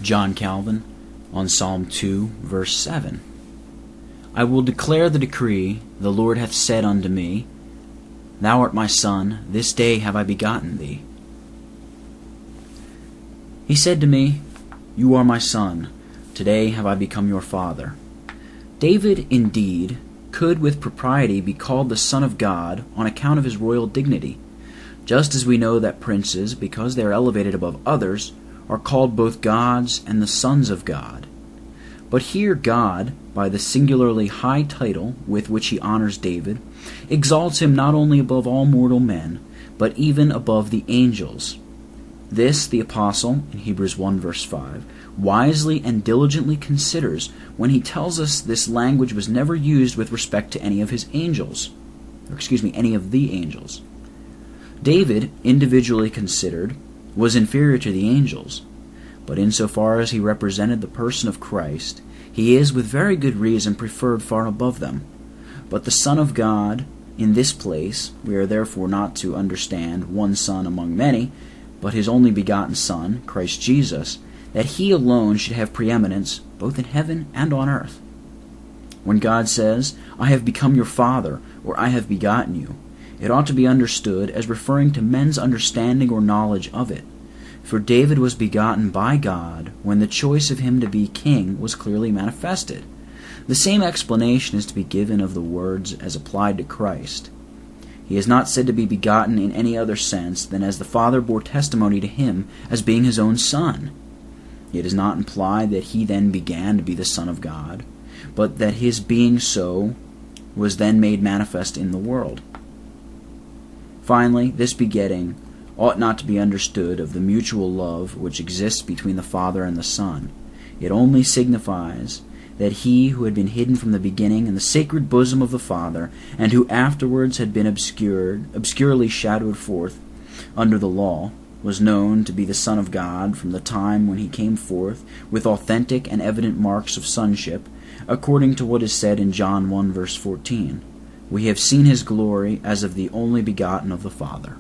John Calvin on Psalm 2, verse 7. I will declare the decree, the Lord hath said unto me, Thou art my son, this day have I begotten thee. He said to me, You are my son, today have I become your father. David, indeed, could with propriety be called the Son of God on account of his royal dignity, just as we know that princes, because they are elevated above others, are called both gods and the sons of God. But here God, by the singularly high title with which he honors David, exalts him not only above all mortal men, but even above the angels. This the apostle, in Hebrews 1 verse 5, wisely and diligently considers when he tells us this language was never used with respect to any of the angels. David, individually considered, was inferior to the angels, but insofar as he represented the person of Christ, he is, with very good reason, preferred far above them. But the Son of God, in this place, we are therefore not to understand one Son among many, but his only begotten Son, Christ Jesus, that he alone should have preeminence both in heaven and on earth. When God says, I have become your Father, or I have begotten you, it ought to be understood as referring to men's understanding or knowledge of it. For David was begotten by God when the choice of him to be king was clearly manifested. The same explanation is to be given of the words as applied to Christ. He is not said to be begotten in any other sense than as the Father bore testimony to him as being his own Son. It does not imply that he then began to be the Son of God, but that his being so was then made manifest in the world. Finally, this begetting ought not to be understood of the mutual love which exists between the Father and the Son. It only signifies that he who had been hidden from the beginning in the sacred bosom of the Father, and who afterwards had been obscurely shadowed forth under the law, was known to be the Son of God from the time when he came forth with authentic and evident marks of sonship, according to what is said in John 1 verse 14. We have seen his glory as of the only begotten of the Father.